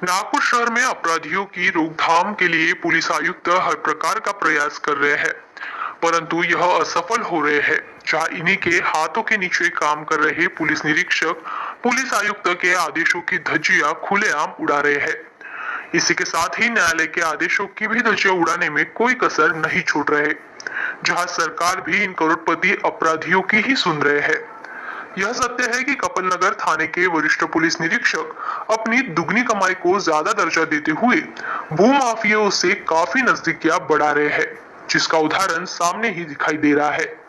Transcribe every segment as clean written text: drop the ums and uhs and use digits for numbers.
नागपुर शहर में अपराधियों की रोकथाम के लिए पुलिस आयुक्त हर प्रकार का प्रयास कर रहे हैं, परंतु यह असफल हो रहे हैं। जहां इन्हीं के हाथों के नीचे काम कर रहे पुलिस निरीक्षक पुलिस आयुक्त के आदेशों की धज्जियां खुलेआम उड़ा रहे हैं। इसी के साथ ही न्यायालय के आदेशों की भी धज्जियां उड़ाने में कोई कसर नहीं छोड़ रहे। जहां सरकार भी इन करोड़पति अपराधियों की ही सुन रहे हैं। यह सत्य है कि कपिल नगर थाने के वरिष्ठ पुलिस निरीक्षक अपनी दुगनी कमाई को ज्यादा दर्जा देते हुए भूमाफियाओं से काफी नजदीकियां बढ़ा रहे हैं, जिसका उदाहरण सामने ही दिखाई दे रहा है।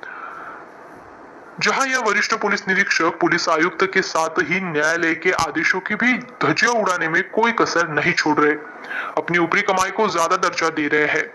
जहां यह वरिष्ठ पुलिस निरीक्षक पुलिस आयुक्त के साथ ही न्यायालय के आदेशों की भी धज्जियां उड़ाने में कोई कसर नहीं छोड़ रहे, अपनी ऊपरी कमाई को ज्यादा दर्जा दे रहे हैं।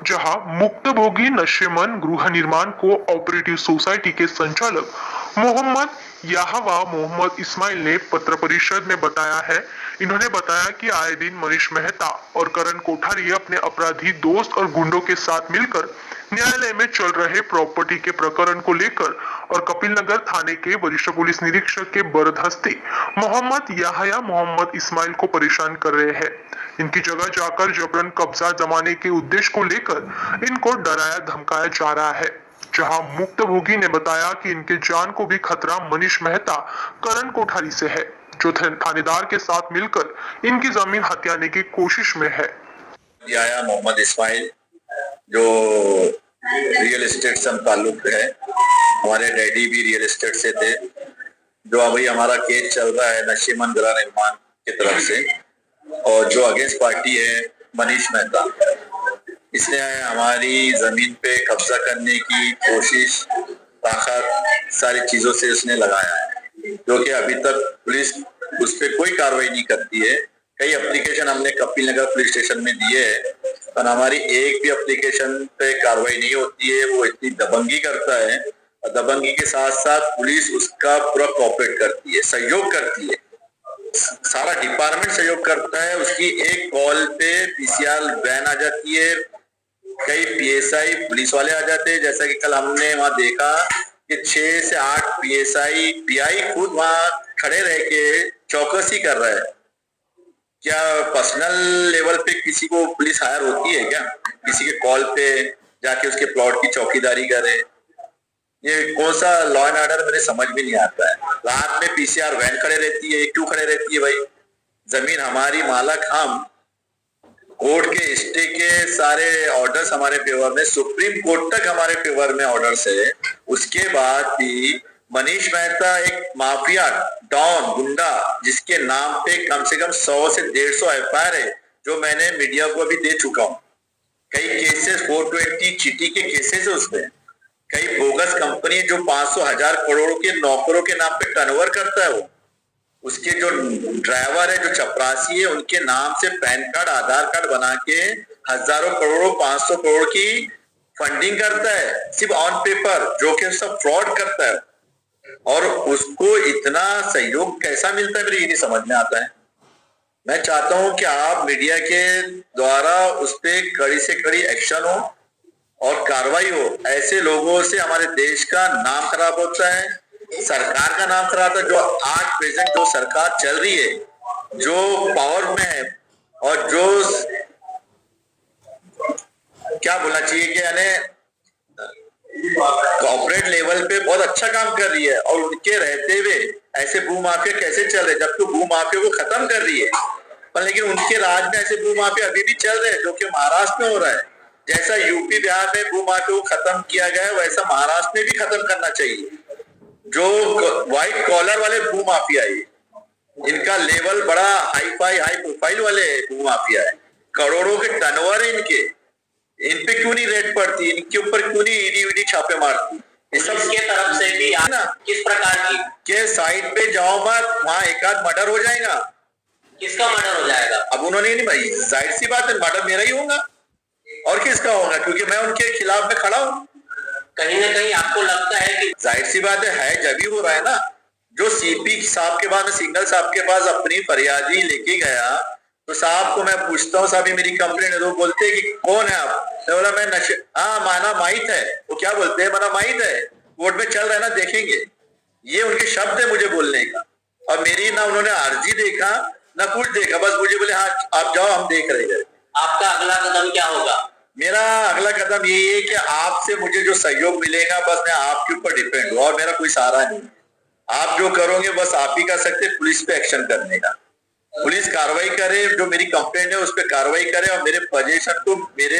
जहां मुक्तभोगी नशेमन गृह निर्माण को ऑपरेटिव सोसाइटी के संचालक मोहम्मद याहवा मोहम्मद इस्माइल ने पत्र परिषद में बताया है। इन्होंने बताया कि आए दिन मनीष मेहता और करण कोठारी अपने अपराधी दोस्त और गुंडों के साथ मिलकर न्यायालय में चल रहे प्रॉपर्टी के प्रकरण को लेकर और कपिल नगर थाने के वरिष्ठ पुलिस निरीक्षक के बरदस्ती मोहम्मद याहया मोहम्मद इस्माइल को परेशान कर रहे हैं। इनकी जगह जाकर जबरन कब्जा जमाने के उद्देश्य को लेकर इनको डराया धमकाया जा रहा है। जहां मुक्तभोगी ने बताया कि इनके जान को भी खतरा मनीष मेहता करण कोठारी से है, जो थानेदार के साथ मिलकर इनकी जमीन हथियाने की कोशिश में है। याया मोहम्मद इस्माइल जो रियल एस्टेट से ताल्लुक है, हमारे डैडी भी रियल एस्टेट से थे। जो अभी हमारा केस चल रहा है नशीमन गृह निर्माण की तरफ से, और जो अगेंस्ट पार्टी है मनीष मेहता, इसने हमारी जमीन पे कब्जा करने की कोशिश ताकत सारी चीजों से उसने लगाया है, जो कि अभी तक पुलिस उस पर कोई कार्रवाई नहीं करती है। कई एप्लीकेशन हमने कपिल नगर पुलिस स्टेशन में दिए है, पर हमारी एक भी एप्लीकेशन पे कार्रवाई नहीं होती है। वो इतनी दबंगी करता है, और दबंगी के साथ साथ पुलिस उसका पूरा कोऑपरेट करती है, सहयोग करती है, सारा डिपार्टमेंट सहयोग करता है। उसकी एक कॉल पे पीसीआर वैन आ जाती है, कई पीएसआई पुलिस वाले आ जाते हैं। जैसा कि कल हमने वहां देखा कि 6 से 8 पीएसआई पीआई खुद वहां खड़े रह के चौकसी कर रहा है। क्या पर्सनल लेवल पे किसी को पुलिस हायर होती है क्या? किसी के कॉल पे जाके उसके प्लॉट की चौकीदारी करे? ये कौन सा लॉ एंड ऑर्डर मेरे समझ में नहीं आता है। रात में पीसीआर वैन खड़े रहती है, क्यों खड़े रहती है भाई? जमीन हमारी, मालक हम, कोर्ट के स्टे के सारे ऑर्डर्स हमारे फेवर में, सुप्रीम कोर्ट तक हमारे फेवर में ऑर्डर्स है। उसके बाद भी मनीष मेहता एक माफिया डॉन गुंडा, जिसके नाम पे कम से कम 100 से 150 एफआईआर है, जो मैंने मीडिया को अभी दे चुका हूँ। कई केसेस 420 चीटी के केसेस है उसमें। कई बोगस कंपनी जो 500,000 करोड़ के नौकरों के नाम पे टर्नओवर करता है। वो उसके जो ड्राइवर है, जो चपरासी है, उनके नाम से पैन कार्ड आधार कार्ड बना के हजारों करोड़ों 500 करोड़ की फंडिंग करता है, सिर्फ ऑन पेपर, जो कि सब फ्रॉड करता है। और उसको इतना सहयोग कैसा मिलता है, मेरे ये नहीं समझ में आता है। मैं चाहता हूं कि आप मीडिया के द्वारा उस पर कड़ी से कड़ी एक्शन हो और कार्रवाई हो। ऐसे लोगों से हमारे देश का नाम खराब होता है, सरकार का नाम खराब है। जो आज प्रेजेंट जो सरकार चल रही है, जो पावर में है, और जो क्या बोलना चाहिए कि यानी कॉर्पोरेट लेवल पे बहुत अच्छा काम कर रही है, और उनके रहते हुए ऐसे भूमाफिया कैसे चल रहे, जबकि भूमाफिया को खत्म कर रही है। पर लेकिन उनके राज में ऐसे भूमाफिया अभी भी चल रहे हैं, जो कि महाराष्ट्र में हो रहा है। जैसा यूपी बिहार में भूमाफिया को खत्म किया गया है, वैसा महाराष्ट्र में भी खत्म करना चाहिए। जो व्हाइट कॉलर वाले भूमाफिया है, इनका लेवल बड़ा हाई प्रोफाइल वाले भूमाफिया है, करोड़ों के टर्नओवर है इनके। इन पे क्यों नहीं रेड पड़ती, इनके ऊपर क्यों नहीं ईडी छापे मारती? इस सबके तरफ से भी है ना, किस प्रकार की के साइड पे जाओ मत, वहां एक आध मर्डर हो जाएगा। किसका मर्डर हो जाएगा? अब उन्होंने नहीं भाई, जाहिर सी बात है मर्डर मेरा ही होगा, और किसका होगा, क्योंकि मैं उनके खिलाफ में खड़ा हूँ। कहीं ना कहीं आपको लगता है कि जाहिर सी बात है जब ही हो रहा है ना। जो सीपी साहब के पास, सिंगल साहब के पास अपनी फरियादी लेके गया, तो साहब को मैं पूछता हूँ, साहब मेरी कंप्लेंट है, तो बोलते हैं कि कौन है आप? मैं बोला मैं नशे, हाँ माना माहित है। वो क्या बोलते हैं, माना माहित है, कोर्ट में चल रहा है ना, देखेंगे। ये उनके शब्द है मुझे बोलने का। और मेरी ना उन्होंने अर्जी देखा, ना कुछ देखा, बस मुझे बोले हाँ आप जाओ, हम देख रहे हैं। आपका अगला कदम क्या होगा? मेरा अगला कदम यही है कि आपसे मुझे जो सहयोग मिलेगा बस मैं आपके ऊपर डिपेंड हूँ और मेरा कोई सहारा नहीं। आप जो करोगे बस आप ही कर सकते, पुलिस पे एक्शन करने का। पुलिस कार्रवाई करे, जो मेरी कंप्लेंट है उस पर कार्रवाई करे और मेरे पोजीशन को मेरे